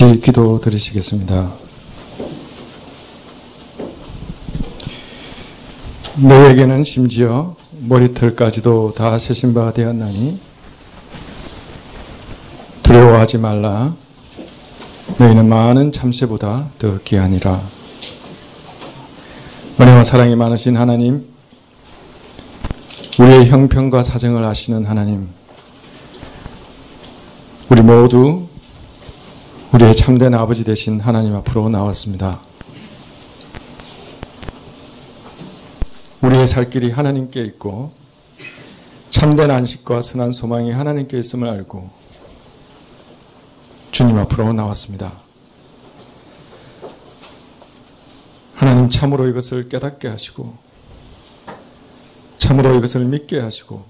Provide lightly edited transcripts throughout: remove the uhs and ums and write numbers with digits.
같이 기도 드리시겠습니다. 너에게는 심지어 머리털까지도 다 세신 바 되었나니 두려워하지 말라. 너희는 많은 참새보다 더 귀하니라. 은혜와 사랑이 많으신 하나님, 우리의 형편과 사정을 아시는 하나님, 우리 모두 우리의 참된 아버지 되신 하나님 앞으로 나왔습니다. 우리의 살 길이 하나님께 있고 참된 안식과 선한 소망이 하나님께 있음을 알고 주님 앞으로 나왔습니다. 하나님, 참으로 이것을 깨닫게 하시고 참으로 이것을 믿게 하시고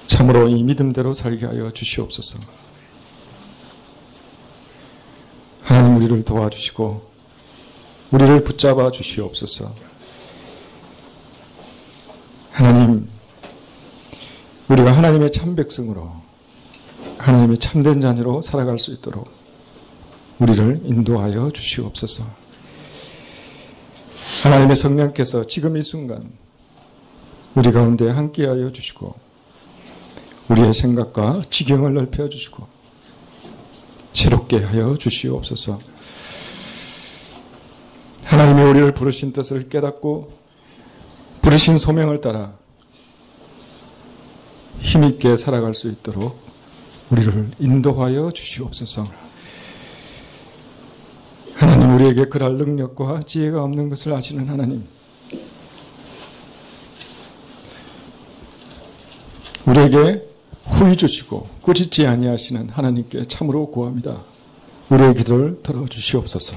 참으로 이 믿음대로 살게 하여 주시옵소서. 하나님, 우리를 도와주시고 우리를 붙잡아 주시옵소서. 하나님, 우리가 하나님의 참 백성으로 하나님의 참된 자녀로 살아갈 수 있도록 우리를 인도하여 주시옵소서. 하나님의 성령께서 지금 이 순간 우리 가운데 함께하여 주시고 우리의 생각과 지경을 넓혀 주시고 새롭게 하여 주시옵소서. 하나님이 우리를 부르신 뜻을 깨닫고 부르신 소명을 따라 힘있게 살아갈 수 있도록 우리를 인도하여 주시옵소서. 하나님, 우리에게 그럴 능력과 지혜가 없는 것을 아시는 하나님, 우리에게 후히 주시고 꾸짖지 아니하시는 하나님께 참으로 구합니다. 우리의 기도를 들어주시옵소서.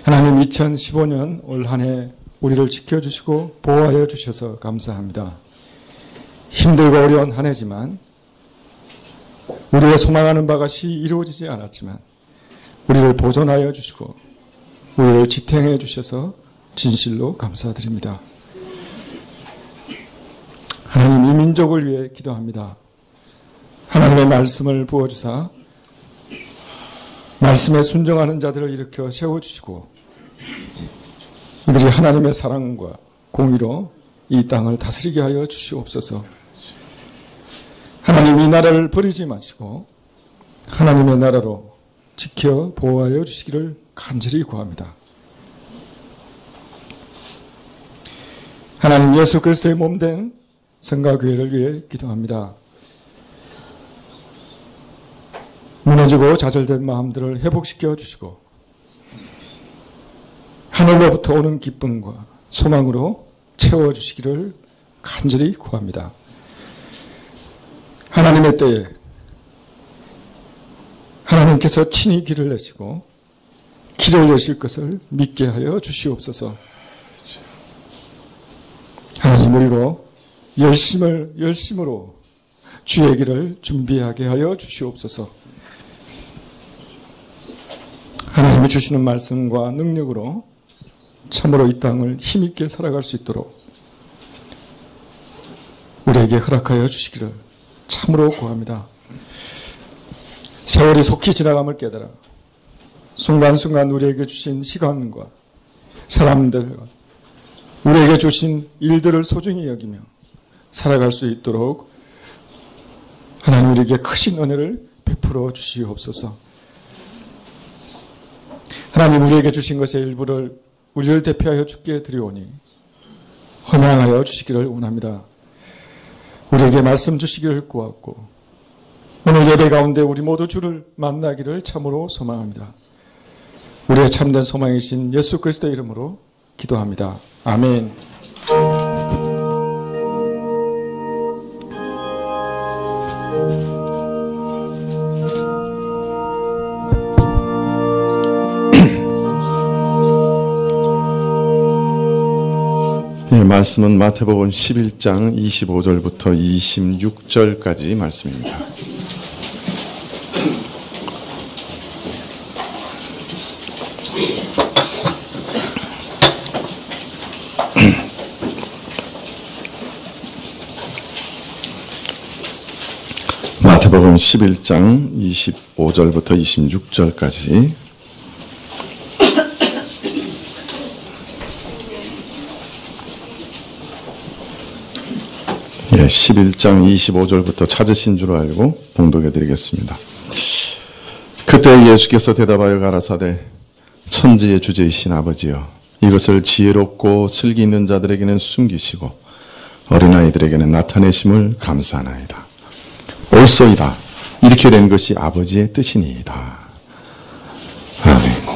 하나님, 2015년 올 한 해 우리를 지켜주시고 보호하여 주셔서 감사합니다. 힘들고 어려운 한 해지만 우리가 소망하는 바가 이루어지지 않았지만 우리를 보존하여 주시고 우리를 지탱해 주셔서 진실로 감사드립니다. 하나님, 이 민족을 위해 기도합니다. 하나님의 말씀을 부어주사 말씀에 순종하는 자들을 일으켜 세워주시고 이들이 하나님의 사랑과 공의로 이 땅을 다스리게 하여 주시옵소서. 하나님, 이 나라를 버리지 마시고 하나님의 나라로 지켜 보호하여 주시기를 간절히 구합니다. 하나님, 예수 그리스도의 몸된 성가교회를 위해 기도합니다. 무너지고 좌절된 마음들을 회복시켜 주시고 하늘로부터 오는 기쁨과 소망으로 채워주시기를 간절히 구합니다. 하나님의 때에 하나님께서 친히 길을 내시고 길을 여실 것을 믿게 하여 주시옵소서. 하나님, 우리로 열심으로 주의 길을 준비하게 하여 주시옵소서. 하나님이 주시는 말씀과 능력으로 참으로 이 땅을 힘있게 살아갈 수 있도록 우리에게 허락하여 주시기를 참으로 구합니다. 세월이 속히 지나감을 깨달아 순간순간 우리에게 주신 시간과 사람들과 우리에게 주신 일들을 소중히 여기며 살아갈 수 있도록 하나님, 우리에게 크신 은혜를 베풀어 주시옵소서. 하나님, 우리에게 주신 것의 일부를 우리를 대표하여 주께 드리오니 헌양하여 주시기를 원합니다. 우리에게 말씀 주시기를 구하고 오늘 예배 가운데 우리 모두 주를 만나기를 참으로 소망합니다. 우리의 참된 소망이신 예수 그리스도의 이름으로 기도합니다. 아멘. 말씀은 마태복음 11장 25절부터 26절까지 말씀입니다. 마태복음 11장 25절부터 26절까지 예, 11장 25절부터 찾으신 줄 알고 봉독해 드리겠습니다. 그때 예수께서 대답하여 가라사대 천지의 주제이신 아버지여 이것을 지혜롭고 슬기 있는 자들에게는 숨기시고 어린아이들에게는 나타내심을 감사하나이다. 옳소이다. 이렇게 된 것이 아버지의 뜻이니이다. 아멘.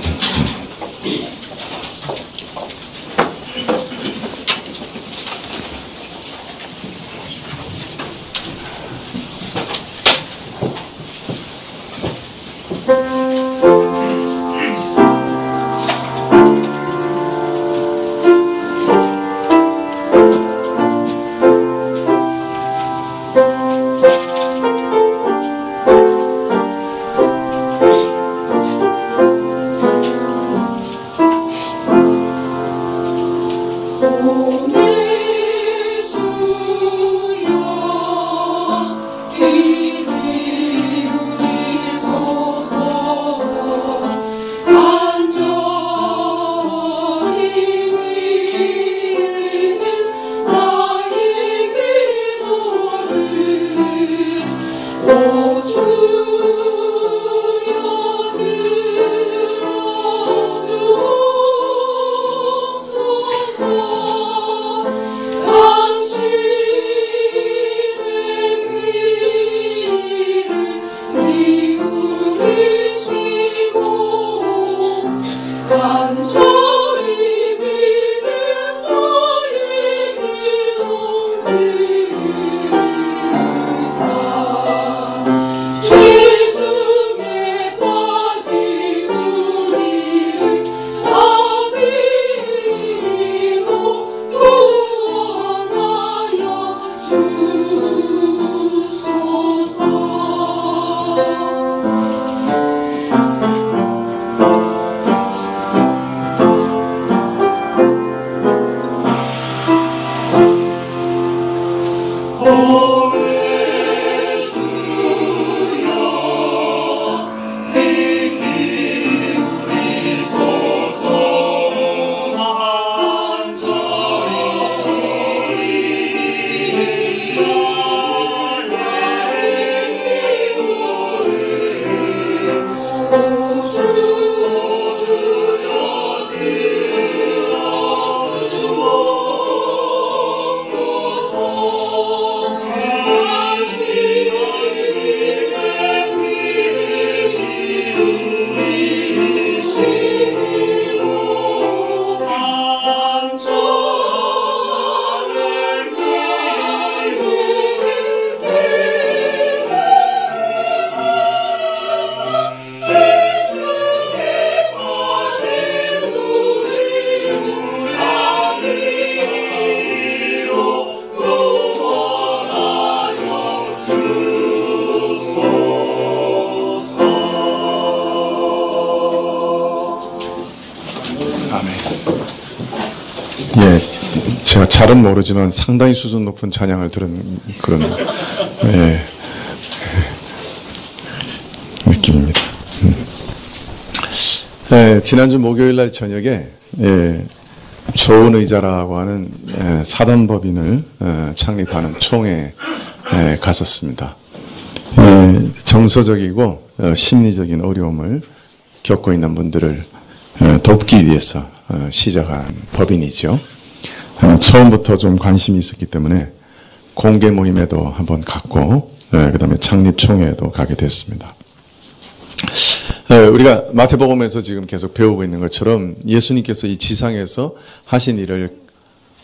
제가 잘은 모르지만 상당히 수준 높은 찬양을 들은 그런 느낌입니다. 지난주 목요일 날 저녁에 좋은 의자라고 하는 사단법인을 창립하는 총회에 갔었습니다. 정서적이고 심리적인 어려움을 겪고 있는 분들을 돕기 위해서 시작한 법인이죠. 처음부터 좀 관심이 있었기 때문에 공개 모임에도 한번 갔고 그 다음에 창립총회에도 가게 됐습니다. 우리가 마태복음에서 지금 계속 배우고 있는 것처럼 예수님께서 이 지상에서 하신 일을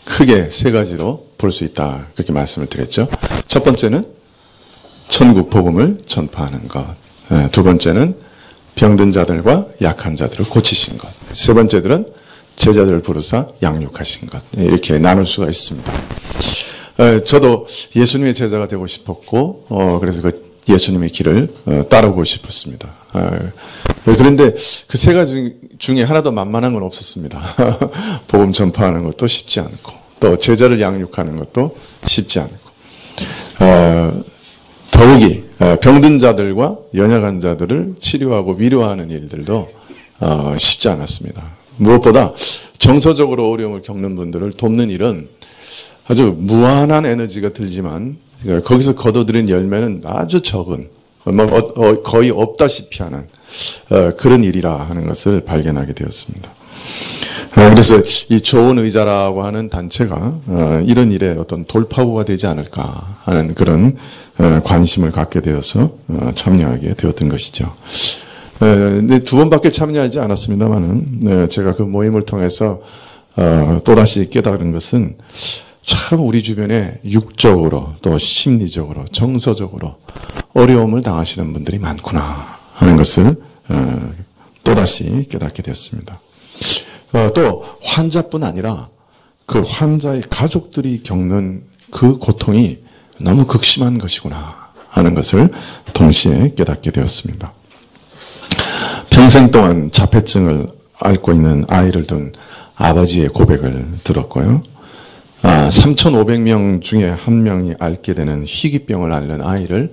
크게 세 가지로 볼 수 있다. 그렇게 말씀을 드렸죠. 첫 번째는 천국 복음을 전파하는 것. 두 번째는 병든 자들과 약한 자들을 고치신 것. 세 번째들은 제자들을 부르사 양육하신 것. 이렇게 나눌 수가 있습니다. 저도 예수님의 제자가 되고 싶었고 그래서 그 예수님의 길을 따르고 싶었습니다. 그런데 그 세 가지 중에 하나도 만만한 건 없었습니다. 복음 전파하는 것도 쉽지 않고 또 제자를 양육하는 것도 쉽지 않고 더욱이 병든 자들과 연약한 자들을 치료하고 위로하는 일들도 쉽지 않았습니다. 무엇보다 정서적으로 어려움을 겪는 분들을 돕는 일은 아주 무한한 에너지가 들지만 거기서 거둬들인 열매는 아주 적은, 거의 없다시피 하는 그런 일이라 하는 것을 발견하게 되었습니다. 그래서 이 좋은 의자라고 하는 단체가 이런 일에 어떤 돌파구가 되지 않을까 하는 그런 관심을 갖게 되어서 참여하게 되었던 것이죠. 네, 2번밖에 참여하지 않았습니다만은 제가 그 모임을 통해서 또다시 깨달은 것은 참 우리 주변에 육적으로 또 심리적으로 정서적으로 어려움을 당하시는 분들이 많구나 하는 것을 또다시 깨닫게 되었습니다. 또 환자뿐 아니라 그 환자의 가족들이 겪는 그 고통이 너무 극심한 것이구나 하는 것을 동시에 깨닫게 되었습니다. 평생 동안 자폐증을 앓고 있는 아이를 둔 아버지의 고백을 들었고요. 3,500명 중에 한 명이 앓게 되는 희귀병을 앓는 아이를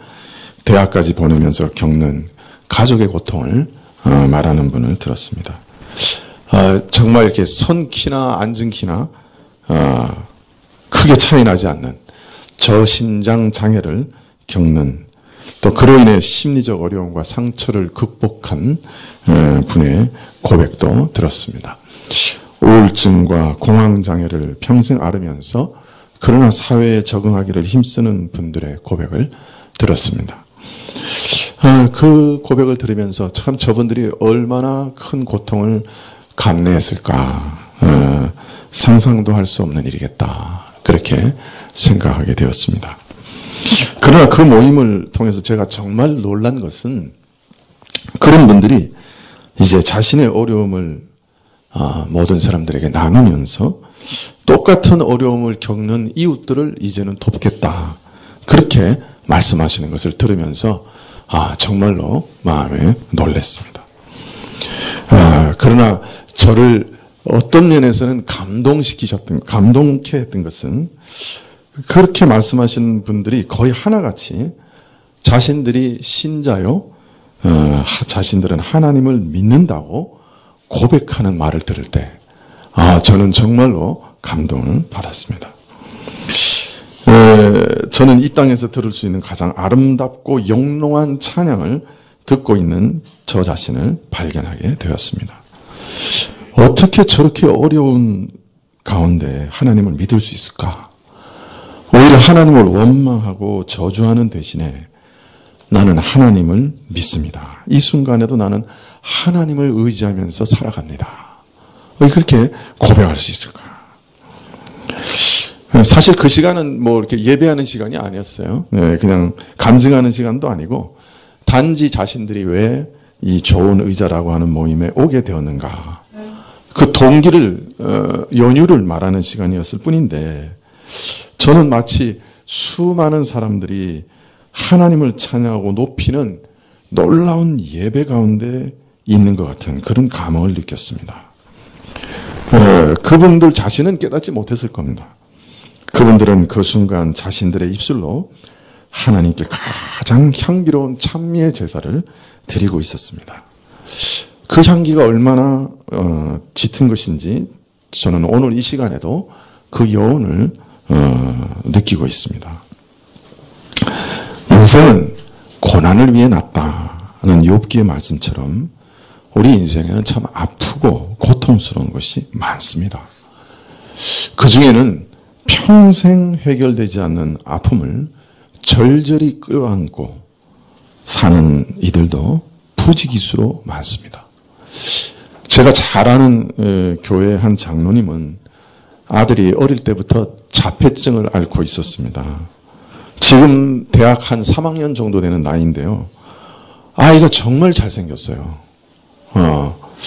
대학까지 보내면서 겪는 가족의 고통을 말하는 분을 들었습니다. 정말 이렇게 선 키나 앉은 키나 크게 차이 나지 않는 저신장 장애를 겪는, 또 그로 인해 심리적 어려움과 상처를 극복한 분의 고백도 들었습니다. 우울증과 공황장애를 평생 앓으면서 그러나 사회에 적응하기를 힘쓰는 분들의 고백을 들었습니다. 그 고백을 들으면서 참 저분들이 얼마나 큰 고통을 감내했을까, 상상도 할 수 없는 일이겠다, 그렇게 생각하게 되었습니다. 그러나 그 모임을 통해서 제가 정말 놀란 것은 그런 분들이 이제 자신의 어려움을 모든 사람들에게 나누면서 똑같은 어려움을 겪는 이웃들을 이제는 돕겠다, 그렇게 말씀하시는 것을 들으면서 정말로 마음에 놀랐습니다. 그러나 저를 어떤 면에서는 감동케 했던 것은 그렇게 말씀하시는 분들이 거의 하나같이 자신들이 신자요, 자신들은 하나님을 믿는다고 고백하는 말을 들을 때 저는 정말로 감동을 받았습니다. 저는 이 땅에서 들을 수 있는 가장 아름답고 영롱한 찬양을 듣고 있는 저 자신을 발견하게 되었습니다. 어떻게 저렇게 어려운 가운데 하나님을 믿을 수 있을까? 오히려 하나님을 원망하고 저주하는 대신에 나는 하나님을 믿습니다. 이 순간에도 나는 하나님을 의지하면서 살아갑니다. 왜 그렇게 고백할 수 있을까? 사실 그 시간은 뭐 이렇게 예배하는 시간이 아니었어요. 그냥 간증하는 시간도 아니고 단지 자신들이 왜 이 좋은 의자라고 하는 모임에 오게 되었는가, 그 동기를, 연유를 말하는 시간이었을 뿐인데, 저는 마치 수많은 사람들이 하나님을 찬양하고 높이는 놀라운 예배 가운데 있는 것 같은 그런 감흥을 느꼈습니다. 그분들 자신은 깨닫지 못했을 겁니다. 그분들은 그 순간 자신들의 입술로 하나님께 가장 향기로운 찬미의 제사를 드리고 있었습니다. 그 향기가 얼마나 짙은 것인지 저는 오늘 이 시간에도 그 여운을 느끼고 있습니다. 인생은 고난을 위해 났다는 욥기의 말씀처럼 우리 인생에는 참 아프고 고통스러운 것이 많습니다. 그 중에는 평생 해결되지 않는 아픔을 절절히 끌어안고 사는 이들도 부지기수로 많습니다. 제가 잘 아는 교회 한 장로님은 아들이 어릴 때부터 자폐증을 앓고 있었습니다. 지금 대학 한 3학년 정도 되는 나이인데요. 아이가 정말 잘생겼어요.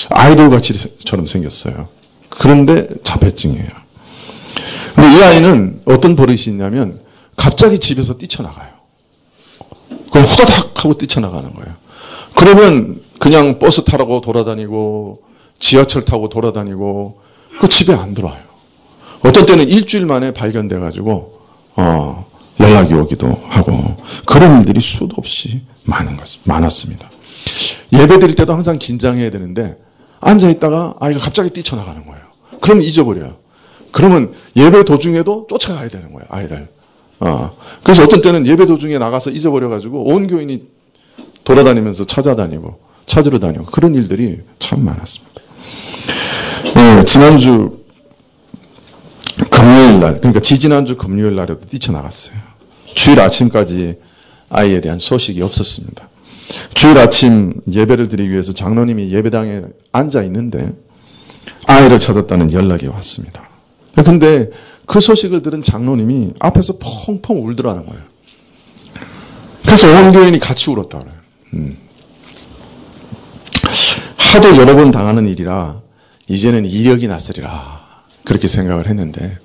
아이돌같이처럼 생겼어요. 그런데 자폐증이에요. 근데 이 아이는 어떤 버릇이 있냐면 갑자기 집에서 뛰쳐나가요. 그럼 후다닥 하고 뛰쳐나가는 거예요. 그러면 그냥 버스 타라고 돌아다니고 지하철 타고 돌아다니고 그 집에 안 들어와요. 어떤 때는 일주일 만에 발견돼가지고 연락이 오기도 하고, 그런 일들이 수도 없이 많았습니다. 예배 드릴 때도 항상 긴장해야 되는데 앉아있다가 아이가 갑자기 뛰쳐나가는 거예요. 그러면 잊어버려요. 그러면 예배 도중에도 쫓아가야 되는 거예요, 아이를. 그래서 어떤 때는 예배 도중에 나가서 잊어버려가지고 온 교인이 돌아다니면서 찾으러 다니고 그런 일들이 참 많았습니다. 지난주 금요일 날, 그러니까 지지난주 금요일 날에도 뛰쳐나갔어요. 주일 아침까지 아이에 대한 소식이 없었습니다. 주일 아침 예배를 드리기 위해서 장로님이 예배당에 앉아 있는데 아이를 찾았다는 연락이 왔습니다. 근데 그 소식을 들은 장로님이 앞에서 펑펑 울더라는 거예요. 그래서 온 교인이 같이 울었다 그래요. 하도 여러 번 당하는 일이라 이제는 이력이 났으리라 그렇게 생각을 했는데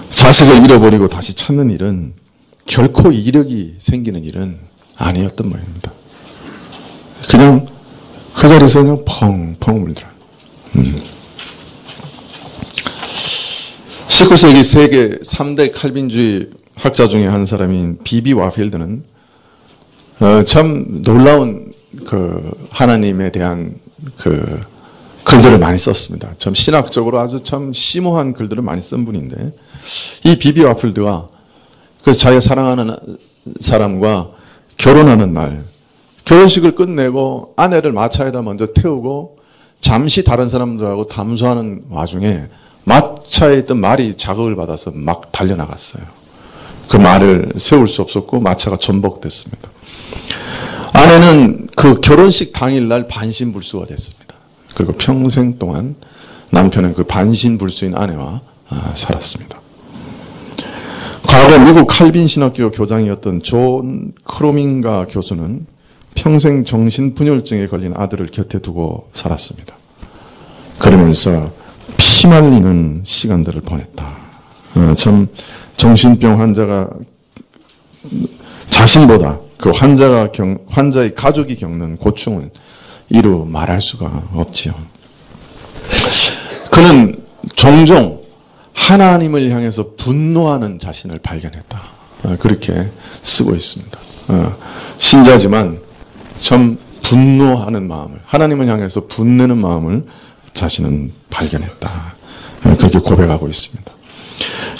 자식을 잃어버리고 다시 찾는 일은 결코 이력이 생기는 일은 아니었던 모양입니다. 그냥 그 자리에서 그냥 펑펑 울더라. 19세기 세계 3대 칼빈주의 학자 중에 한 사람인 비비 와필드는 참 놀라운 하나님에 대한 글들을 많이 썼습니다. 참 신학적으로 아주 참 심오한 글들을 많이 쓴 분인데 이 비비 와필드가 자기가 사랑하는 사람과 결혼하는 날 결혼식을 끝내고 아내를 마차에다 먼저 태우고 잠시 다른 사람들하고 담소하는 와중에 마차에 있던 말이 자극을 받아서 막 달려나갔어요. 그 말을 세울 수 없었고 마차가 전복됐습니다. 아내는 그 결혼식 당일날 반신불수가 됐습니다. 그리고 평생 동안 남편은 그 반신불수인 아내와 살았습니다. 과거 미국 칼빈 신학교 교장이었던 존 크로밍가 교수는 평생 정신분열증에 걸린 아들을 곁에 두고 살았습니다. 그러면서 피말리는 시간들을 보냈다. 참 정신병 환자가 자신보다 그 환자의 가족이 겪는 고충은 이루 말할 수가 없지요. 그는 종종 하나님을 향해서 분노하는 자신을 발견했다. 그렇게 쓰고 있습니다. 신자지만 참 분노하는 마음을, 하나님을 향해서 분내는 마음을 자신은 발견했다. 그렇게 고백하고 있습니다.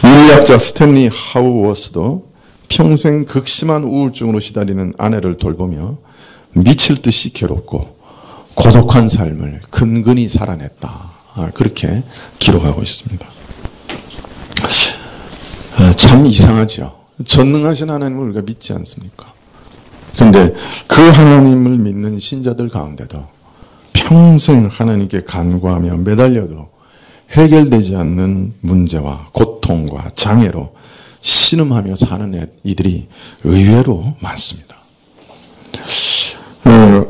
윤리학자 스탠리 하우워스도 평생 극심한 우울증으로 시달리는 아내를 돌보며 미칠 듯이 괴롭고 고독한 삶을 근근히 살아냈다. 그렇게 기록하고 있습니다. 참 이상하죠. 전능하신 하나님을 우리가 믿지 않습니까? 근데 그 하나님을 믿는 신자들 가운데도 평생 하나님께 간구하며 매달려도 해결되지 않는 문제와 고통과 장애로 신음하며 사는 이들이 의외로 많습니다.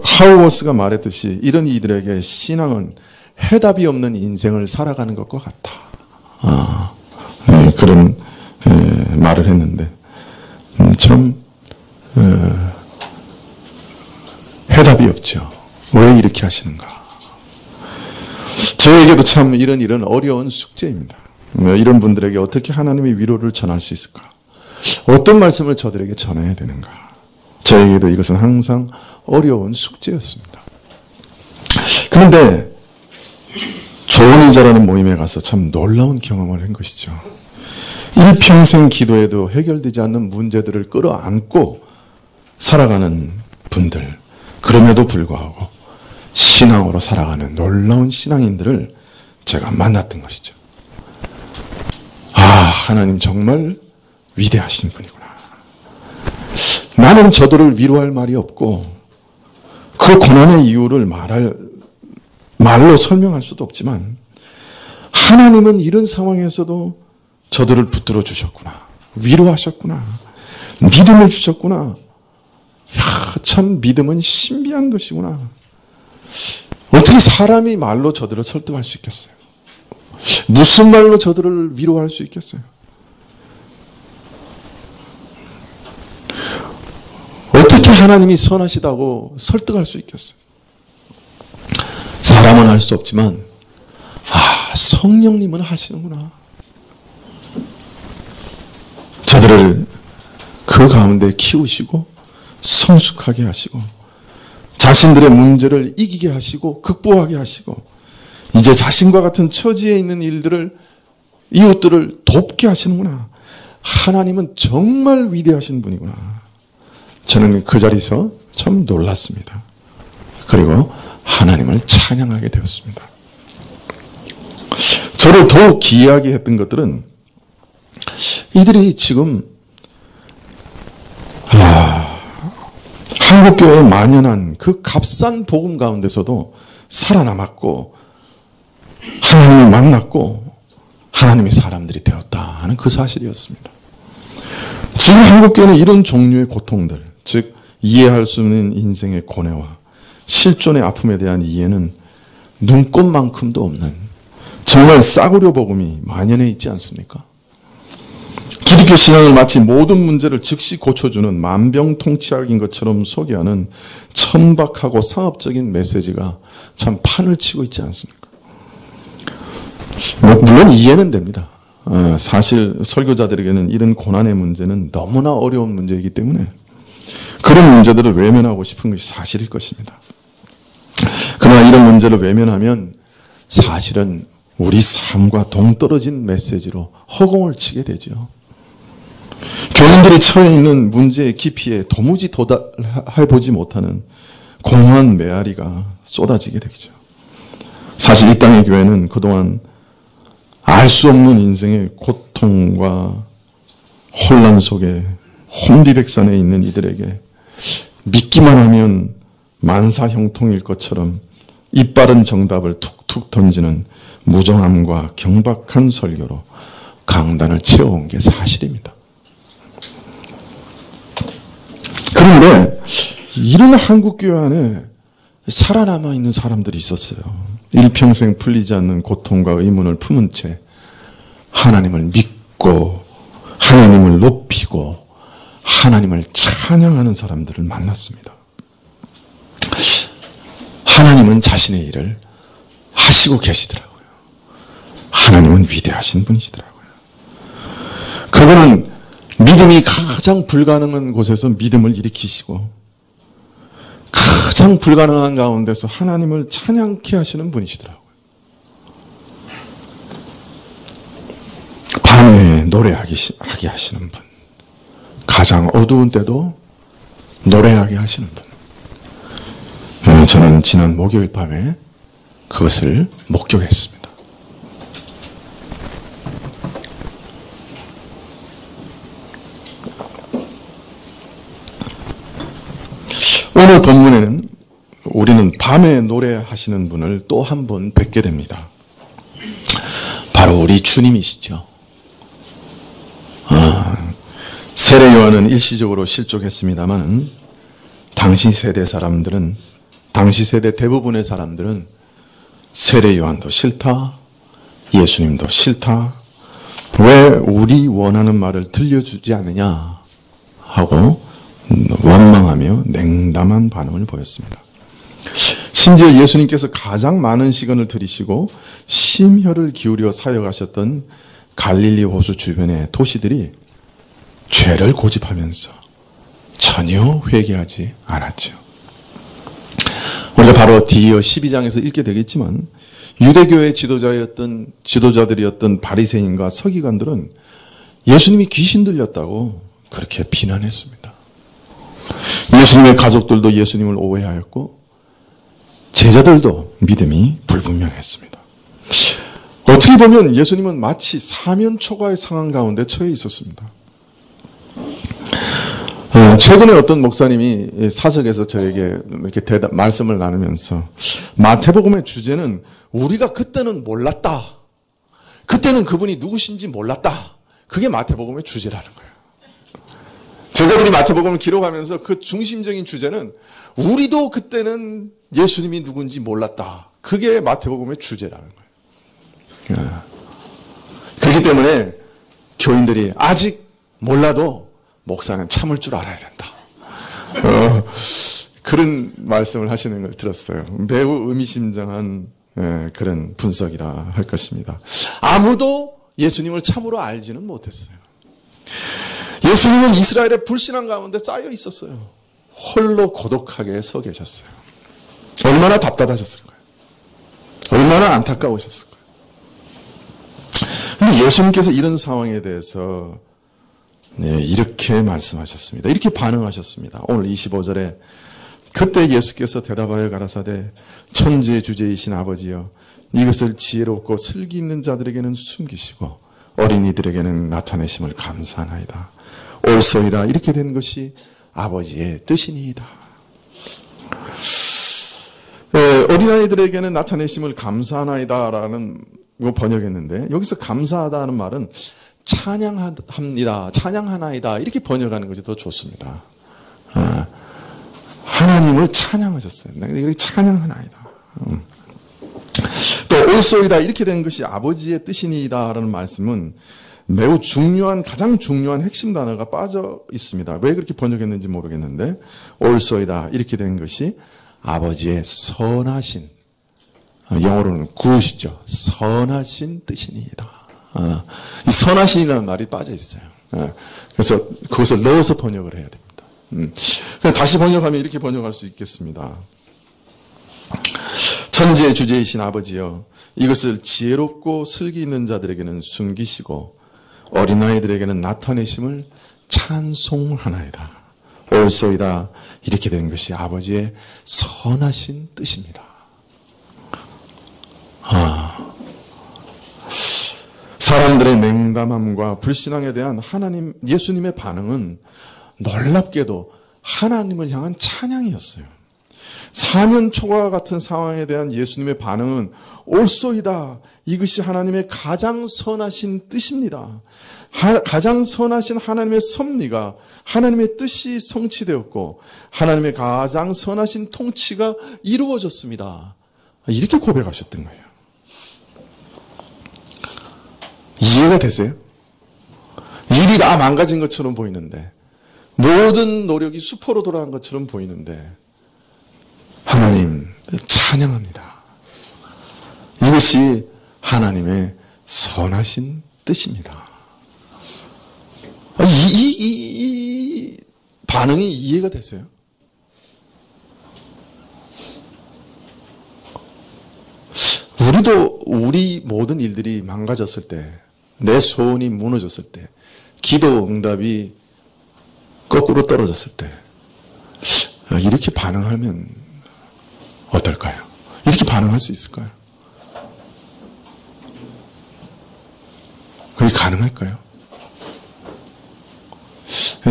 하우워스가 말했듯이 이런 이들에게 신앙은 해답이 없는 인생을 살아가는 것과 같다. 그런 말을 했는데 참 해답이 없죠. 왜 이렇게 하시는가? 저에게도 참 이런 일은 어려운 숙제입니다. 이런 분들에게 어떻게 하나님의 위로를 전할 수 있을까? 어떤 말씀을 저들에게 전해야 되는가? 저에게도 이것은 항상 어려운 숙제였습니다. 그런데 좋은 이자라는 모임에 가서 참 놀라운 경험을 한 것이죠. 일평생 기도해도 해결되지 않는 문제들을 끌어안고 살아가는 분들, 그럼에도 불구하고 신앙으로 살아가는 놀라운 신앙인들을 제가 만났던 것이죠. 하나님 정말 위대하신 분이구나. 나는 저들을 위로할 말이 없고 그 고난의 이유를 말로 설명할 수도 없지만 하나님은 이런 상황에서도 저들을 붙들어 주셨구나. 위로하셨구나. 믿음을 주셨구나. 참 믿음은 신비한 것이구나. 어떻게 사람이 말로 저들을 설득할 수 있겠어요? 무슨 말로 저들을 위로할 수 있겠어요? 어떻게 하나님이 선하시다고 설득할 수 있겠어요? 사람은 할 수 없지만 성령님은 하시는구나. 저들을 그 가운데 키우시고 성숙하게 하시고 자신들의 문제를 이기게 하시고 극복하게 하시고 이제 자신과 같은 처지에 있는 이웃들을 돕게 하시는구나. 하나님은 정말 위대하신 분이구나. 저는 그 자리에서 참 놀랐습니다. 그리고 하나님을 찬양하게 되었습니다. 저를 더욱 기이하게 했던 것들은 이들이 지금 한국교회에 만연한 그 값싼 복음 가운데서도 살아남았고 하나님을 만났고 하나님의 사람들이 되었다 하는 그 사실이었습니다. 지금 한국교회는 이런 종류의 고통들, 즉 이해할 수 없는 인생의 고뇌와 실존의 아픔에 대한 이해는 눈꽃만큼도 없는 정말 싸구려 복음이 만연해 있지 않습니까? 기독교 신앙을 마치 모든 문제를 즉시 고쳐주는 만병통치약인 것처럼 소개하는 천박하고 상업적인 메시지가 참 판을 치고 있지 않습니까? 물론 이해는 됩니다. 사실 설교자들에게는 이런 고난의 문제는 너무나 어려운 문제이기 때문에 그런 문제들을 외면하고 싶은 것이 사실일 것입니다. 그러나 이런 문제를 외면하면 사실은 우리 삶과 동떨어진 메시지로 허공을 치게 되죠. 교인들이 처해 있는 문제의 깊이에 도무지 도달해보지 못하는 공허한 메아리가 쏟아지게 되죠. 사실 이 땅의 교회는 그동안 알 수 없는 인생의 고통과 혼란 속에 혼비백산에 있는 이들에게 믿기만 하면 만사형통일 것처럼 이빠른 정답을 툭툭 던지는 무정함과 경박한 설교로 강단을 채워온 게 사실입니다. 그런데 이런 한국교회 안에 살아남아 있는 사람들이 있었어요. 일평생 풀리지 않는 고통과 의문을 품은 채 하나님을 믿고 하나님을 높이고 하나님을 찬양하는 사람들을 만났습니다. 하나님은 자신의 일을 하시고 계시더라고요. 하나님은 위대하신 분이시더라고요. 그분은 믿음이 가장 불가능한 곳에서 믿음을 일으키시고 가장 불가능한 가운데서 하나님을 찬양케 하시는 분이시더라고요. 밤에 노래하게 하시는 분, 가장 어두운 때도 노래하게 하시는 분. 저는 지난 목요일 밤에 그것을 목격했습니다. 오늘 본문에는 우리는 밤에 노래하시는 분을 또 한 번 뵙게 됩니다. 바로 우리 주님이시죠. 세례 요한은 일시적으로 실족했습니다만 당시 세대 대부분의 사람들은 세례 요한도 싫다, 예수님도 싫다, 왜 우리 원하는 말을 들려주지 않느냐 하고 원망하며 냉담한 반응을 보였습니다. 심지어 예수님께서 가장 많은 시간을 들이시고 심혈을 기울여 사역하셨던 갈릴리 호수 주변의 도시들이 죄를 고집하면서 전혀 회개하지 않았죠. 우리가 바로 뒤이어 12장에서 읽게 되겠지만 유대교의 지도자들이었던 바리새인과 서기관들은 예수님이 귀신 들렸다고 그렇게 비난했습니다. 예수님의 가족들도 예수님을 오해하였고 제자들도 믿음이 불분명했습니다. 어떻게 보면 예수님은 마치 사면초가의 상황 가운데 처해 있었습니다. 최근에 어떤 목사님이 사석에서 저에게 이렇게 말씀을 나누면서 마태복음의 주제는 우리가 그때는 몰랐다. 그때는 그분이 누구신지 몰랐다. 그게 마태복음의 주제라는 거예요. 제자들이 마태복음을 기록하면서 그 중심적인 주제는 우리도 그때는 예수님이 누군지 몰랐다. 그게 마태복음의 주제라는 거예요. 그렇기 때문에 교인들이 아직 몰라도 목사는 참을 줄 알아야 된다. 그런 말씀을 하시는 걸 들었어요. 매우 의미심장한 그런 분석이라 할 것입니다. 아무도 예수님을 참으로 알지는 못했어요. 예수님은 이스라엘의 불신앙 가운데 쌓여 있었어요. 홀로 고독하게 서 계셨어요. 얼마나 답답하셨을 거예요. 얼마나 안타까우셨을 거예요. 근데 예수님께서 이런 상황에 대해서 이렇게 말씀하셨습니다. 이렇게 반응하셨습니다. 오늘 25절에 그때 예수께서 대답하여 가라사대 천지의 주제이신 아버지여 이것을 지혜롭고 슬기 있는 자들에게는 숨기시고 어린이들에게는 나타내심을 감사하나이다. 옳소이다. 이렇게 된 것이 아버지의 뜻이니이다. 어린아이들에게는 나타내심을 감사하나이다라는 거 번역했는데 여기서 감사하다는 말은 찬양합니다. 찬양하나이다. 이렇게 번역하는 것이 더 좋습니다. 하나님을 찬양하셨어요. 이렇게 찬양하나이다. 또 옳소이다. 이렇게 된 것이 아버지의 뜻이니이다라는 말씀은 매우 중요한 가장 중요한 핵심 단어가 빠져 있습니다. 왜 그렇게 번역했는지 모르겠는데 옳소이다. 이렇게 된 것이 아버지의 선하신 영어로는 굿이죠. 선하신 뜻이니이다. 이 선하신이라는 말이 빠져 있어요. 그래서 그것을 넣어서 번역을 해야 됩니다. 다시 번역하면 이렇게 번역할 수 있겠습니다. 천지의 주제이신 아버지여 이것을 지혜롭고 슬기 있는 자들에게는 숨기시고 어린아이들에게는 나타내심을 찬송하나이다. 옳소이다. 이렇게 된 것이 아버지의 선하신 뜻입니다. 사람들의 냉담함과 불신앙에 대한 예수님의 반응은 놀랍게도 하나님을 향한 찬양이었어요. 사면 초과 같은 상황에 대한 예수님의 반응은 옳소이다. 이것이 하나님의 가장 선하신 뜻입니다. 가장 선하신 하나님의 섭리가 하나님의 뜻이 성취되었고 하나님의 가장 선하신 통치가 이루어졌습니다. 이렇게 고백하셨던 거예요. 이해가 되세요? 일이 다 망가진 것처럼 보이는데 모든 노력이 수포로 돌아간 것처럼 보이는데 하나님 찬양합니다. 이것이 하나님의 선하신 뜻입니다. 이 반응이 이해가 되세요? 우리도 우리 모든 일들이 망가졌을 때, 내 소원이 무너졌을 때, 기도 응답이 거꾸로 떨어졌을 때 이렇게 반응하면 어떨까요? 이렇게 반응할 수 있을까요? 그게 가능할까요?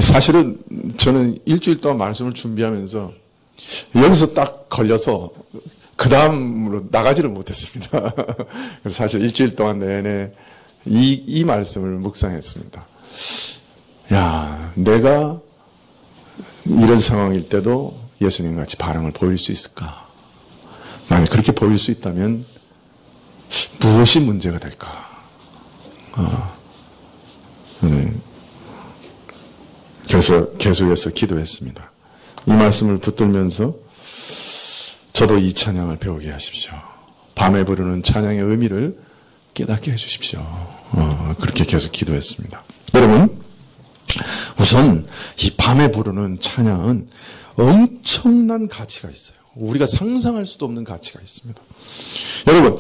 사실은 저는 일주일 동안 말씀을 준비하면서 여기서 딱 걸려서 그 다음으로 나가지를 못했습니다. 그래서 사실 일주일 동안 내내 이 말씀을 묵상했습니다. 야, 내가 이런 상황일 때도 예수님 같이 반응을 보일 수 있을까? 만약 그렇게 보일 수 있다면 무엇이 문제가 될까? 그래서 계속해서 기도했습니다. 이 말씀을 붙들면서 저도 이 찬양을 배우게 하십시오. 밤에 부르는 찬양의 의미를 깨닫게 해주십시오. 그렇게 계속 기도했습니다. 여러분, 우선 이 밤에 부르는 찬양은 엄청난 가치가 있어요. 우리가 상상할 수도 없는 가치가 있습니다. 여러분,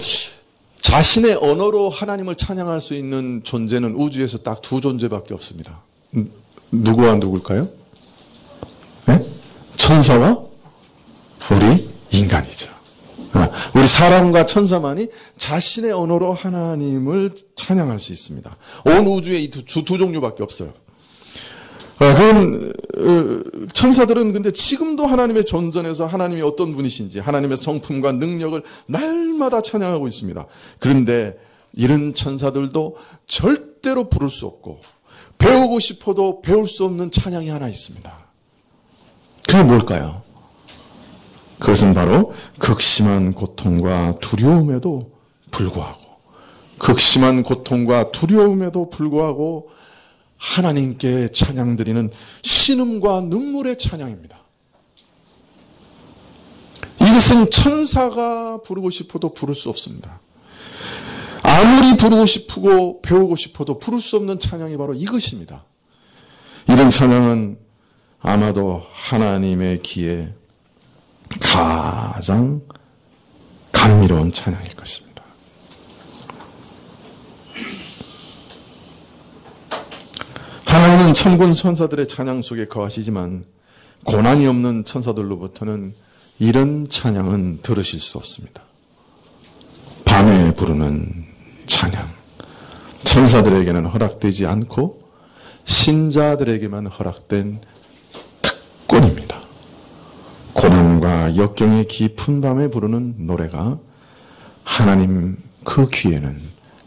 자신의 언어로 하나님을 찬양할 수 있는 존재는 우주에서 딱 두 존재밖에 없습니다. 누구와 누굴까요? 네? 천사와 우리 인간이죠. 우리 사람과 천사만이 자신의 언어로 하나님을 찬양할 수 있습니다. 온 우주에 이 두 종류밖에 없어요. 그럼 천사들은 근데 지금도 하나님의 존전에서 하나님이 어떤 분이신지 하나님의 성품과 능력을 날마다 찬양하고 있습니다. 그런데 이런 천사들도 절대로 부를 수 없고 배우고 싶어도 배울 수 없는 찬양이 하나 있습니다. 그게 뭘까요? 그것은 바로 극심한 고통과 두려움에도 불구하고 극심한 고통과 두려움에도 불구하고 하나님께 찬양드리는 신음과 눈물의 찬양입니다. 이것은 천사가 부르고 싶어도 부를 수 없습니다. 아무리 부르고 싶고 배우고 싶어도 부를 수 없는 찬양이 바로 이것입니다. 이런 찬양은 아마도 하나님의 귀에 가장 감미로운 찬양일 것입니다. 하나님은 천군 천사들의 찬양 속에 거하시지만 고난이 없는 천사들로부터는 이런 찬양은 들으실 수 없습니다. 밤에 부르는 찬양, 천사들에게는 허락되지 않고 신자들에게만 허락된 특권입니다. 고난과 역경의 깊은 밤에 부르는 노래가 하나님 그 귀에는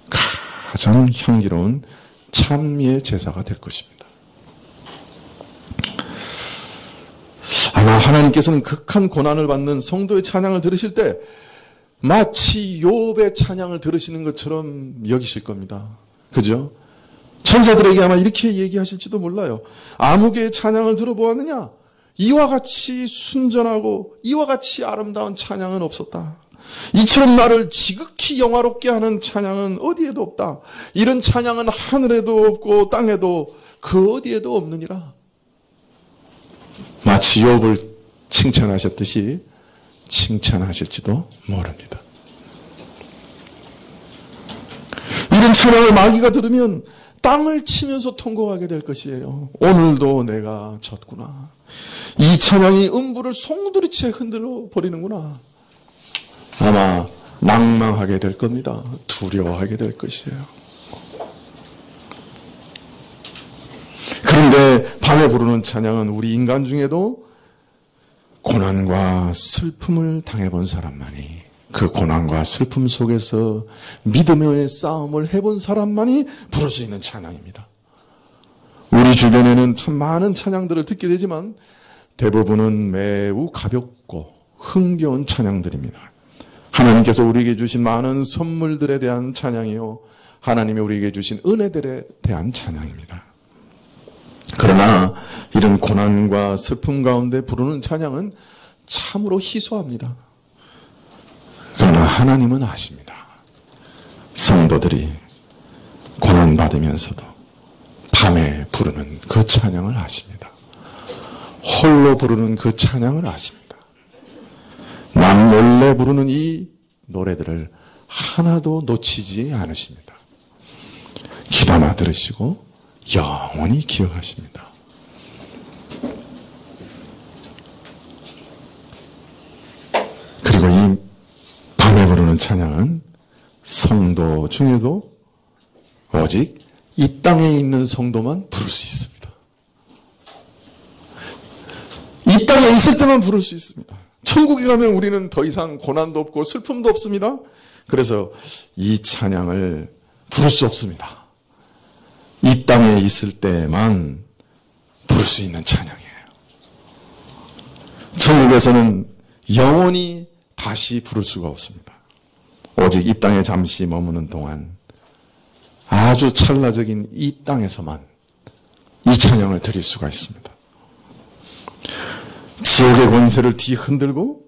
가장 향기로운 찬미의 제사가 될 것입니다. 아마 하나님께서는 극한 고난을 받는 성도의 찬양을 들으실 때 마치 욥의 찬양을 들으시는 것처럼 여기실 겁니다. 그죠? 천사들에게 아마 이렇게 얘기하실지도 몰라요. 아무개의 찬양을 들어보았느냐? 이와 같이 순전하고 이와 같이 아름다운 찬양은 없었다. 이처럼 나를 지극히 영화롭게 하는 찬양은 어디에도 없다. 이런 찬양은 하늘에도 없고 땅에도 그 어디에도 없느니라. 마치 욥을 칭찬하셨듯이 칭찬하실지도 모릅니다. 이런 찬양을 마귀가 들으면 땅을 치면서 통곡하게 될 것이에요. 오늘도 내가 졌구나. 이 찬양이 음부를 송두리째 흔들어 버리는구나. 아마 낭망하게 될 겁니다. 두려워하게 될 것이에요. 그런데 밤에 부르는 찬양은 우리 인간 중에도 고난과 슬픔을 당해본 사람만이, 그 고난과 슬픔 속에서 믿음의 싸움을 해본 사람만이 부를 수 있는 찬양입니다. 우리 주변에는 참 많은 찬양들을 듣게 되지만 대부분은 매우 가볍고 흥겨운 찬양들입니다. 하나님께서 우리에게 주신 많은 선물들에 대한 찬양이요, 하나님이 우리에게 주신 은혜들에 대한 찬양입니다. 그러나 이런 고난과 슬픔 가운데 부르는 찬양은 참으로 희소합니다. 그러나 하나님은 아십니다. 성도들이 고난받으면서도 밤에 부르는 그 찬양을 아십니다. 홀로 부르는 그 찬양을 아십니다. 남몰래 부르는 이 노래들을 하나도 놓치지 않으십니다. 귀담아 들으시고 영원히 기억하십니다. 그리고 이 밤에 부르는 찬양은 성도 중에도 오직 이 땅에 있는 성도만 부를 수 있습니다. 이 땅에 있을 때만 부를 수 있습니다. 천국에 가면 우리는 더 이상 고난도 없고 슬픔도 없습니다. 그래서 이 찬양을 부를 수 없습니다. 이 땅에 있을 때만 부를 수 있는 찬양이에요. 천국에서는 영원히 다시 부를 수가 없습니다. 오직 이 땅에 잠시 머무는 동안 아주 찰나적인 이 땅에서만 이 찬양을 드릴 수가 있습니다. 지옥의 권세를 뒤흔들고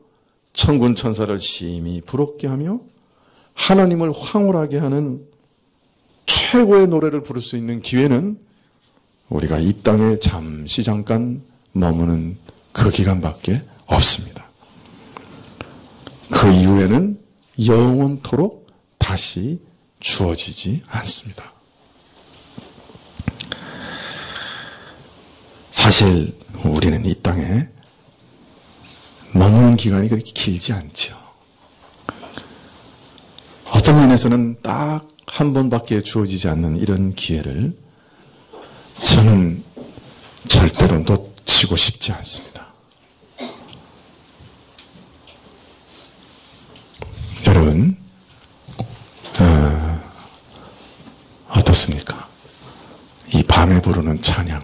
천군 천사를 심히 부럽게 하며 하나님을 황홀하게 하는 최고의 노래를 부를 수 있는 기회는 우리가 이 땅에 잠시 잠깐 머무는 그 기간밖에 없습니다. 그 이후에는 영원토록 다시 주어지지 않습니다. 사실 우리는 이 땅에 머무는 기간이 그렇게 길지 않죠. 어떤 면에서는 딱 한 번밖에 주어지지 않는 이런 기회를 저는 절대로 놓치고 싶지 않습니다. 여러분, 어떻습니까? 이 밤에 부르는 찬양,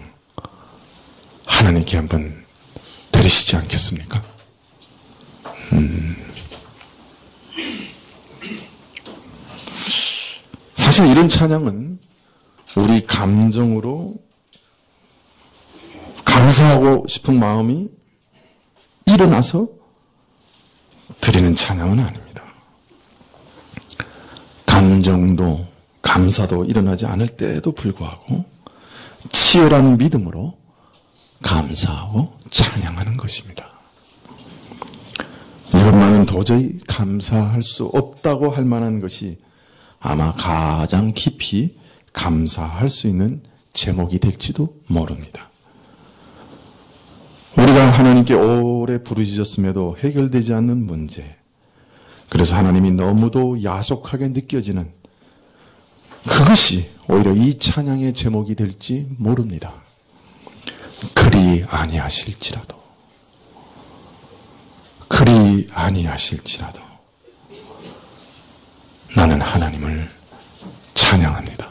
하나님께 한번 들으시지 않겠습니까? 사실 이런 찬양은 우리 감정으로 감사하고 싶은 마음이 일어나서 드리는 찬양은 아닙니다. 감정도 감사도 일어나지 않을 때에도 불구하고 치열한 믿음으로 감사하고 찬양하는 것입니다. 이것만은 도저히 감사할 수 없다고 할 만한 것이 아마 가장 깊이 감사할 수 있는 제목이 될지도 모릅니다. 우리가 하나님께 오래 부르짖었음에도 해결되지 않는 문제, 그래서 하나님이 너무도 야속하게 느껴지는 그것이 오히려 이 찬양의 제목이 될지 모릅니다. 그리 아니하실지라도, 그리 아니하실지라도 나는 하나님을 찬양합니다.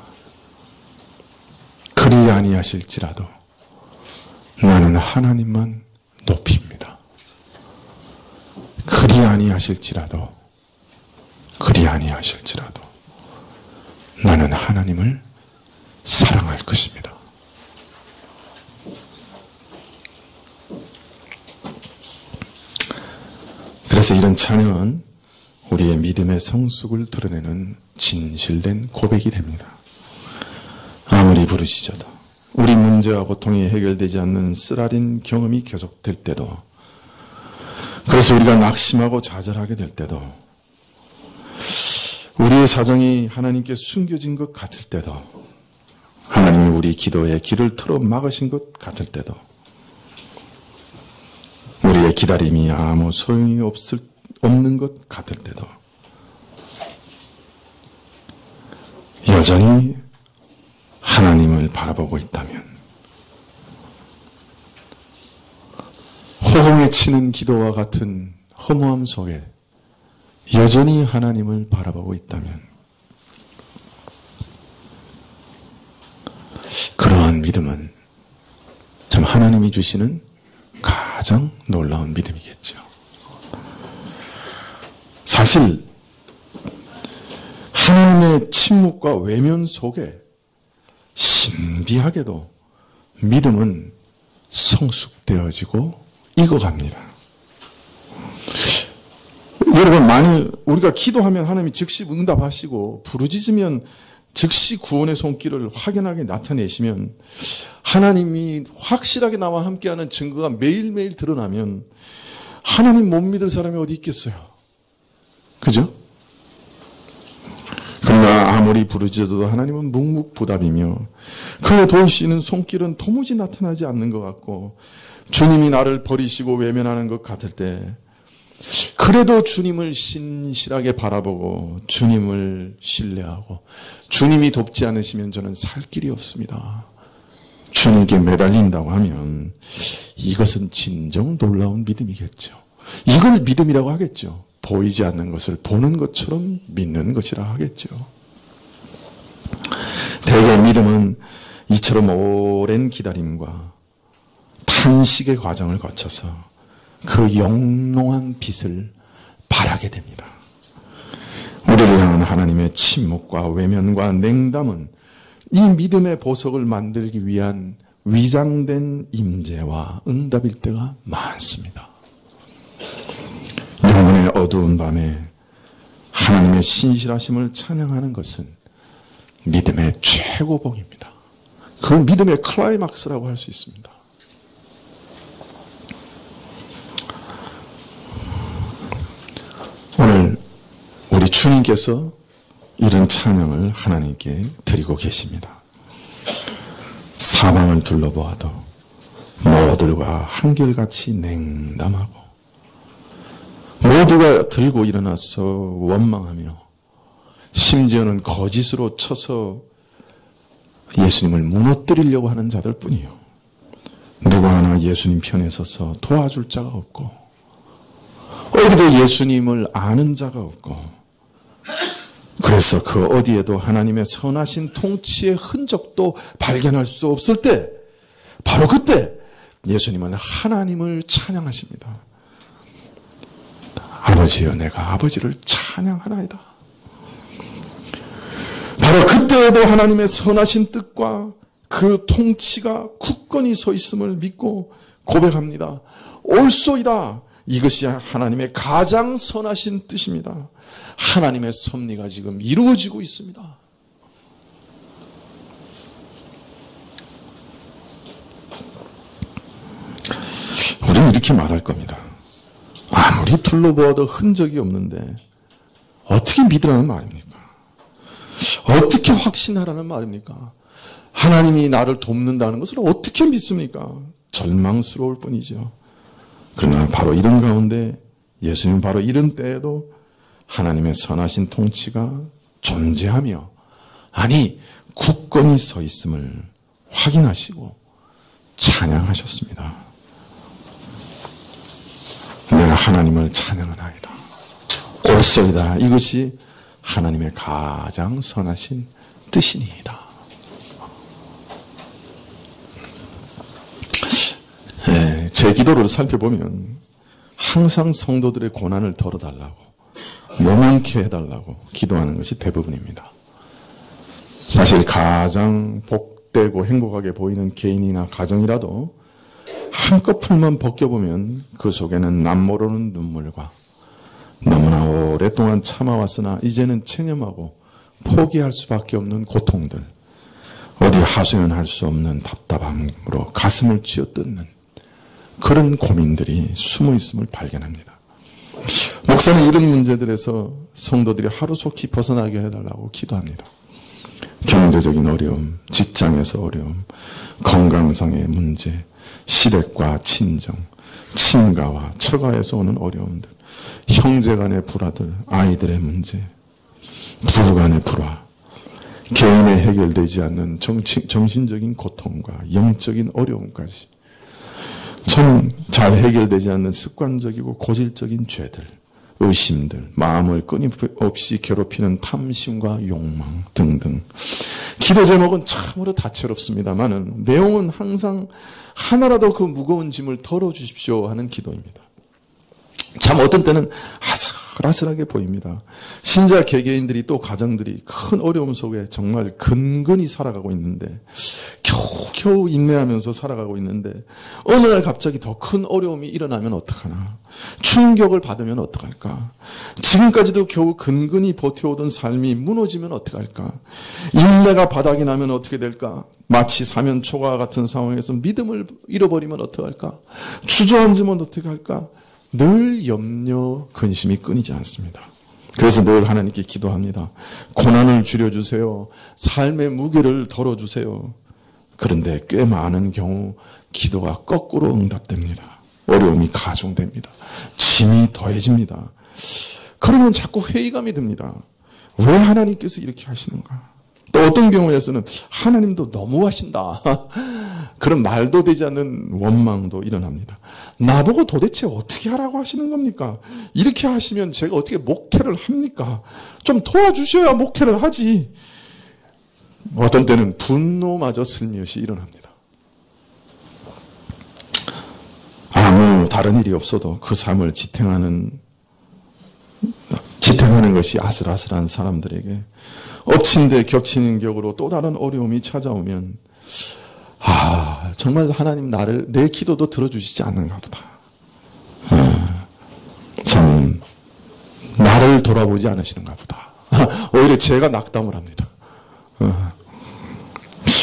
그리 아니하실지라도 나는 하나님만 높입니다. 그리 아니하실지라도, 그리 아니하실지라도 나는 하나님을 사랑할 것입니다. 그래서 이런 찬양은 우리의 믿음의 성숙을 드러내는 진실된 고백이 됩니다. 아무리 부르짖어도 우리 문제와 고통이 해결되지 않는 쓰라린 경험이 계속될 때도, 그래서 우리가 낙심하고 좌절하게 될 때도, 우리의 사정이 하나님께 숨겨진 것 같을 때도, 하나님이 우리 기도에 길을 틀어 막으신 것 같을 때도, 우리의 기다림이 아무 소용이 없는 것 같을 때도 여전히 하나님을 바라보고 있다면, 호흡에 치는 기도와 같은 허무함 속에 여전히 하나님을 바라보고 있다면, 그러한 믿음은 참 하나님이 주시는 가장 놀라운 믿음이겠죠. 사실 하나님의 침묵과 외면 속에 신비하게도 믿음은 성숙되어지고 익어갑니다. 여러분, 만일 우리가 기도하면 하나님이 즉시 응답하시고 부르짖으면 즉시 구원의 손길을 확연하게 나타내시면, 하나님이 확실하게 나와 함께하는 증거가 매일매일 드러나면 하나님 못 믿을 사람이 어디 있겠어요? 그죠? 그러나 아무리 부르짖어도 하나님은 묵묵부답이며 그의 도우시는 손길은 도무지 나타나지 않는 것 같고, 주님이 나를 버리시고 외면하는 것 같을 때 그래도 주님을 신실하게 바라보고 주님을 신뢰하고 주님이 돕지 않으시면 저는 살 길이 없습니다. 주님께 매달린다고 하면 이것은 진정 놀라운 믿음이겠죠. 이걸 믿음이라고 하겠죠. 보이지 않는 것을 보는 것처럼 믿는 것이라 하겠죠. 대개 믿음은 이처럼 오랜 기다림과 탄식의 과정을 거쳐서 그 영롱한 빛을 발하게 됩니다. 우리를 향한 하나님의 침묵과 외면과 냉담은 이 믿음의 보석을 만들기 위한 위장된 임재와 응답일 때가 많습니다. 영혼의 어두운 밤에 하나님의 신실하심을 찬양하는 것은 믿음의 최고봉입니다. 그건 믿음의 클라이막스라고 할 수 있습니다. 오늘 우리 주님께서 이런 찬양을 하나님께 드리고 계십니다. 사방을 둘러보아도 모두가 한결같이 냉담하고 모두가 들고 일어나서 원망하며 심지어는 거짓으로 쳐서 예수님을 무너뜨리려고 하는 자들 뿐이요. 누구 하나 예수님 편에 서서 도와줄 자가 없고 어디도 예수님을 아는 자가 없고, 그래서 그 어디에도 하나님의 선하신 통치의 흔적도 발견할 수 없을 때, 바로 그때 예수님은 하나님을 찬양하십니다. 아버지여, 내가 아버지를 찬양하나이다. 바로 그때에도 하나님의 선하신 뜻과 그 통치가 굳건히 서 있음을 믿고 고백합니다. 옳소이다. 이것이 하나님의 가장 선하신 뜻입니다. 하나님의 섭리가 지금 이루어지고 있습니다. 우리는 이렇게 말할 겁니다. 아무리 둘러보아도 흔적이 없는데 어떻게 믿으라는 말입니까? 어떻게 확신하라는 말입니까? 하나님이 나를 돕는다는 것을 어떻게 믿습니까? 절망스러울 뿐이죠. 그러나 바로 이런 가운데 예수님은 바로 이런 때에도 하나님의 선하신 통치가 존재하며 아니 굳건히 서 있음을 확인하시고 찬양하셨습니다. 내가 하나님을 찬양하나이다. 옳소이다. 이것이 하나님의 가장 선하신 뜻이니이다. 네, 제 기도를 살펴보면 항상 성도들의 고난을 덜어달라고 모면케 해달라고 기도하는 것이 대부분입니다. 사실 가장 복되고 행복하게 보이는 개인이나 가정이라도 한꺼풀만 벗겨보면 그 속에는 남모르는 눈물과 너무나 오랫동안 참아왔으나 이제는 체념하고 포기할 수밖에 없는 고통들, 어디 하소연할 수 없는 답답함으로 가슴을 쥐어뜯는 그런 고민들이 숨어 있음을 발견합니다. 목사는 이런 문제들에서 성도들이 하루속히 벗어나게 해달라고 기도합니다. 경제적인 어려움, 직장에서 어려움, 건강상의 문제, 시댁과 친정, 친가와 처가에서 오는 어려움들, 형제간의 불화들, 아이들의 문제, 부부간의 불화, 개인의 해결되지 않는 정신적인 고통과 영적인 어려움까지 참 잘 해결되지 않는 습관적이고 고질적인 죄들, 의심들, 마음을 끊임없이 괴롭히는 탐심과 욕망 등등. 기도 제목은 참으로 다채롭습니다만은 내용은 항상 하나라도 그 무거운 짐을 덜어주십시오 하는 기도입니다. 참 어떤 때는 아슬아슬하게 보입니다. 신자 개개인들이 또 가정들이 큰 어려움 속에 정말 근근히 살아가고 있는데 겨우 인내하면서 살아가고 있는데 어느 날 갑자기 더 큰 어려움이 일어나면 어떡하나, 충격을 받으면 어떡할까, 지금까지도 겨우 근근히 버텨오던 삶이 무너지면 어떡할까, 인내가 바닥이 나면 어떻게 될까, 마치 사면초가 같은 상황에서 믿음을 잃어버리면 어떡할까, 주저앉으면 어떡할까, 늘 염려, 근심이 끊이지 않습니다. 그래서 늘 하나님께 기도합니다. 고난을 줄여주세요. 삶의 무게를 덜어주세요. 그런데 꽤 많은 경우 기도가 거꾸로 응답됩니다. 어려움이 가중됩니다. 짐이 더해집니다. 그러면 자꾸 회의감이 듭니다. 왜 하나님께서 이렇게 하시는가? 또 어떤 경우에서는 하나님도 너무하신다. 그런 말도 되지 않는 원망도 일어납니다. 나보고 도대체 어떻게 하라고 하시는 겁니까? 이렇게 하시면 제가 어떻게 목회를 합니까? 좀 도와주셔야 목회를 하지. 어떤 때는 분노마저 슬며시 일어납니다. 아무 다른 일이 없어도 그 삶을 지탱하는 것이 아슬아슬한 사람들에게 엎친 데 겹치는 격으로 또 다른 어려움이 찾아오면 정말 하나님 내 기도도 들어주시지 않는가 보다. 참 나를 돌아보지 않으시는가 보다. 오히려 제가 낙담을 합니다.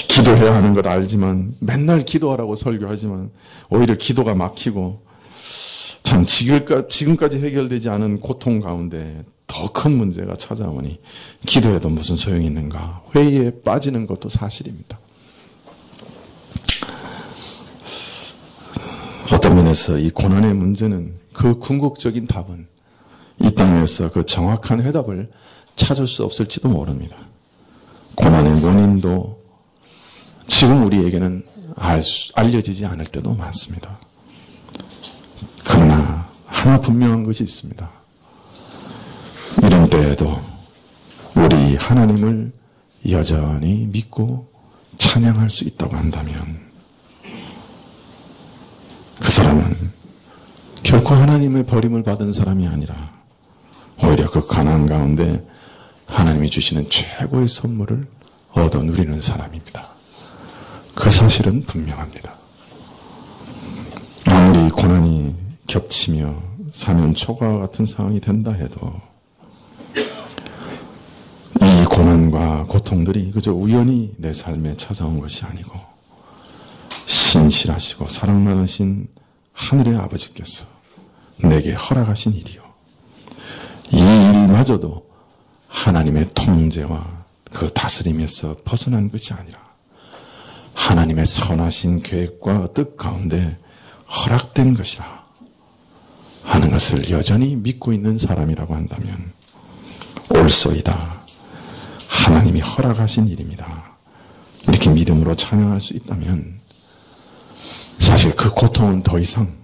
기도해야 하는 것 알지만 맨날 기도하라고 설교하지만 오히려 기도가 막히고 참 지금까지 해결되지 않은 고통 가운데 더 큰 문제가 찾아오니 기도해도 무슨 소용이 있는가, 회의에 빠지는 것도 사실입니다. 어떤 면에서 이 고난의 문제는 그 궁극적인 답은 이 땅에서 그 정확한 해답을 찾을 수 없을지도 모릅니다. 고난의 원인도 지금 우리에게는 알려지지 않을 때도 많습니다. 그러나 하나 분명한 것이 있습니다. 이런 때에도 우리 하나님을 여전히 믿고 찬양할 수 있다고 한다면 그 사람은 결코 하나님의 버림을 받은 사람이 아니라 오히려 그 가난 가운데 하나님이 주시는 최고의 선물을 얻어 누리는 사람입니다. 그 사실은 분명합니다. 아무리 고난이 겹치며 사면초가 같은 상황이 된다 해도 이 고난과 고통들이 그저 우연히 내 삶에 찾아온 것이 아니고 신실하시고 사랑 많으신 하늘의 아버지께서 내게 허락하신 일이요. 이 일마저도 하나님의 통제와 그 다스림에서 벗어난 것이 아니라 하나님의 선하신 계획과 뜻 가운데 허락된 것이라 하는 것을 여전히 믿고 있는 사람이라고 한다면 옳소이다. 하나님이 허락하신 일입니다. 이렇게 믿음으로 찬양할 수 있다면 사실 그 고통은 더 이상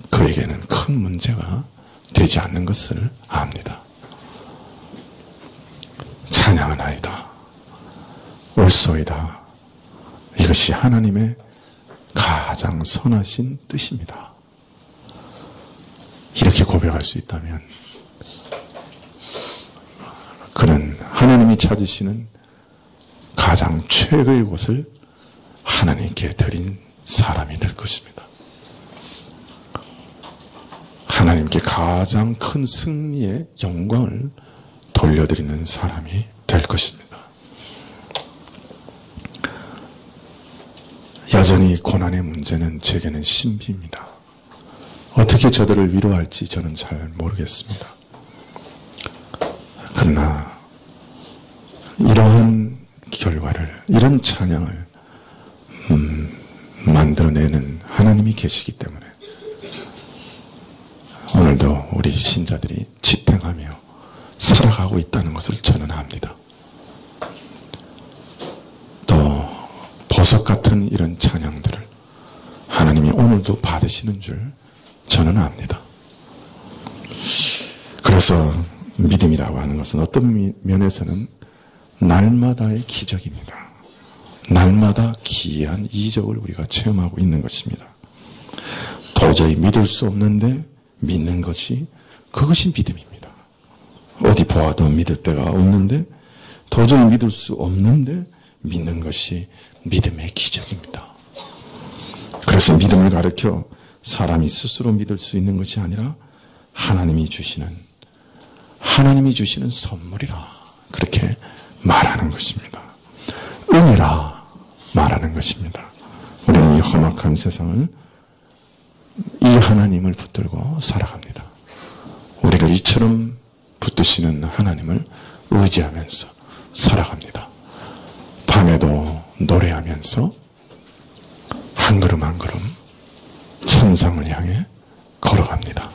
그에게는 큰 문제가 되지 않는 것을 압니다. 찬양하나이다. 옳소이다. 이것이 하나님의 가장 선하신 뜻입니다. 이렇게 고백할 수 있다면 그는 하나님이 찾으시는 가장 최고의 곳을 하나님께 드린 사람이 될 것입니다. 하나님께 가장 큰 승리의 영광을 돌려드리는 사람이 될 것입니다. 여전히 고난의 문제는 제게는 신비입니다. 어떻게 저들을 위로할지 저는 잘 모르겠습니다. 그러나 이러한 결과를, 이런 찬양을 만들어내는 하나님이 계시기 때문에 오늘도 우리 신자들이 지탱하며 살아가고 있다는 것을 저는 압니다. 또 보석 같은 이런 찬양들을 하나님이 오늘도 받으시는 줄 저는 압니다. 그래서 믿음이라고 하는 것은 어떤 면에서는 날마다의 기적입니다. 날마다 기이한 이적을 우리가 체험하고 있는 것입니다. 도저히 믿을 수 없는데 믿는 것이, 그것이 믿음입니다. 어디 보아도 믿을 데가 없는데 도저히 믿을 수 없는데 믿는 것이 믿음의 기적입니다. 그래서 믿음을 가르쳐 사람이 스스로 믿을 수 있는 것이 아니라 하나님이 주시는 선물이라 그렇게 말하는 것입니다. 은혜라 말하는 것입니다. 우리는 이 험악한 세상을 이 하나님을 붙들고 살아갑니다. 우리를 이처럼 붙드시는 하나님을 의지하면서 살아갑니다. 밤에도 노래하면서 한 걸음 한 걸음 천상을 향해 걸어갑니다.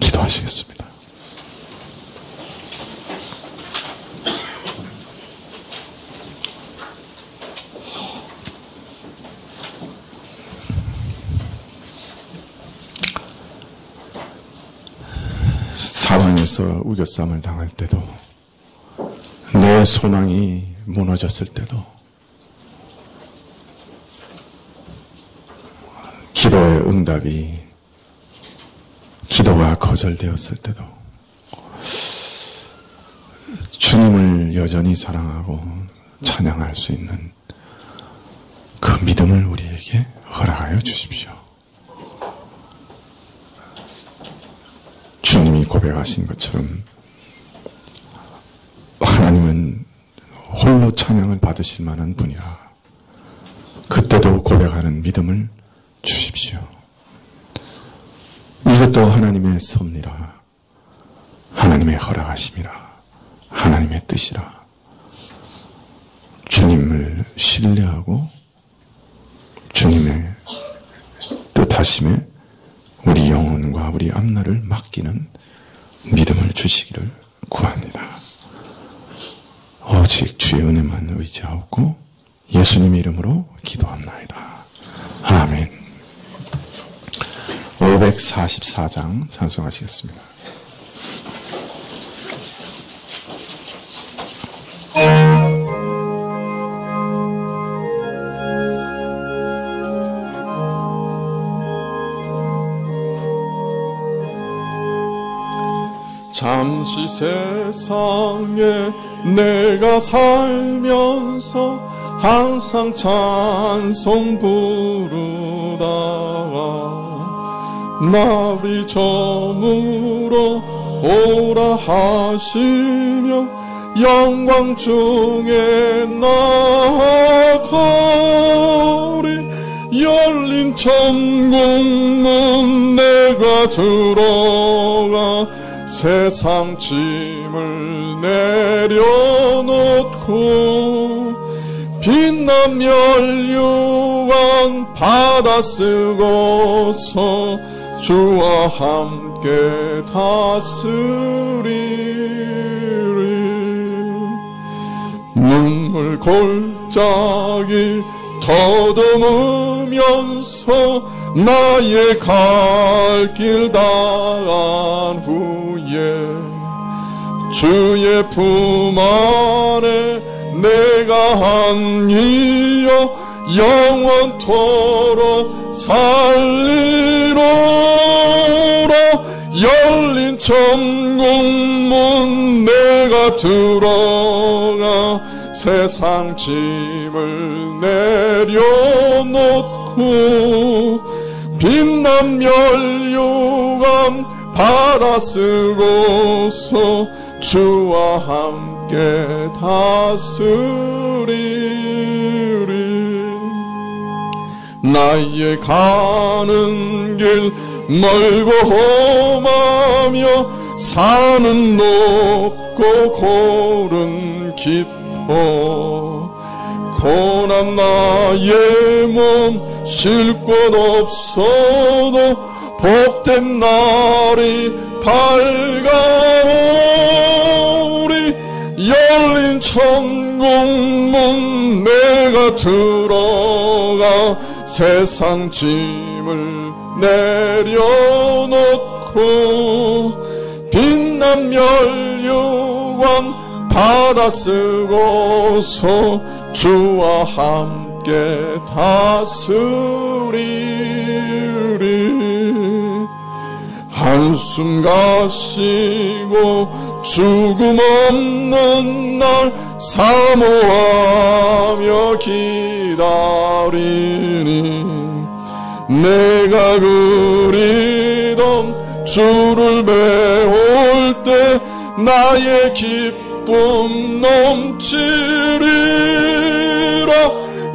기도하시겠습니다. 사방에서 우겨쌈을 당할 때도, 내 소망이 무너졌을 때도, 기도의 응답이, 기도가 거절되었을 때도 주님을 여전히 사랑하고 찬양할 수 있는 그 믿음을 우리에게 허락하여 주십시오. 주님이 고백하신 것처럼 하나님은 홀로 찬양을 받으실 만한 분이라 그때도 고백하는 믿음을 주십시오. 이것도 하나님의 섭리라, 하나님의 허락하심이라, 하나님의 뜻이라. 주님을 신뢰하고 주님의 뜻하심에 우리 영혼과 우리 앞날을 맡기는 믿음을 주시기를 구합니다. 오직 주의 은혜만 의지하고 예수님의 이름으로 기도합나이다. 아멘. 544장 찬송하시겠습니다. 잠시 세상에 내가 살면서 항상 찬송 부르다가 나비 저물어 오라 하시며 영광 중에 나아가리 열린 천국문 내가 들어가 세상 짐을 내려놓고 빛난 멸류관 받아 쓰고서 주와 함께 다스리리. 눈물 골짜기 더듬으면서 나의 갈 길 다한 후에 주의 품 안에 내가 안기어 영원토록 살리로라. 열린 천국문 내가 들어가 세상 짐을 내려놓고 빛난 멸류관 받아 쓰고서 주와 함께 다스리리. 나의 가는 길 멀고 험하며 산은 높고 골은 깊어 고난 나의 몸 쉴 곳 없어도 복된 날이 밝아오리. 열린 천국문 내가 들어가 세상 짐을 내려놓고 빛난 멸류관 받아 쓰고서 주와 함께 다스리리. 한숨 가시고 죽음 없는 날 사모하며 기다리니 내가 그리던 주를 배울 때 나의 기쁨 넘치리라.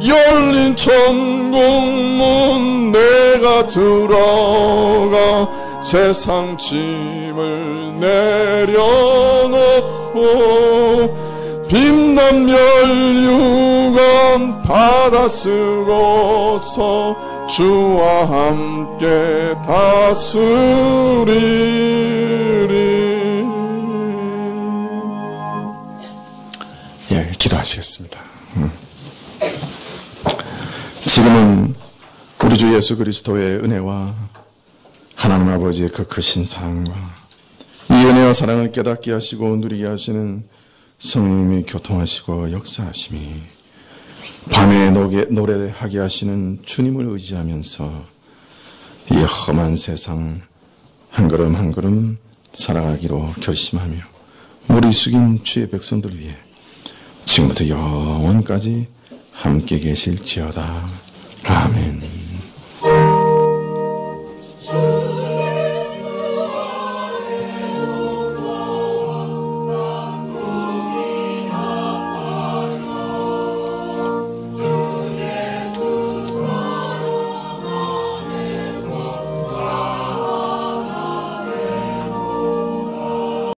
열린 천국문 내가 들어가 세상 짐을 내려놓고 빛난 멸류관 받아 쓰고서 주와 함께 다스리리. 예, 기도하시겠습니다. 지금은 우리 주 예수 그리스도의 은혜와 하나님 아버지의 그 크신 사랑과 이 은혜와 사랑을 깨닫게 하시고 누리게 하시는 성령님이 교통하시고 역사하심이 밤에 노래하게 하시는 주님을 의지하면서 이 험한 세상 한 걸음 한 걸음 살아가기로 결심하며 머리 숙인 주의 백성들 위해 지금부터 영원까지 함께 계실지어다. 아멘.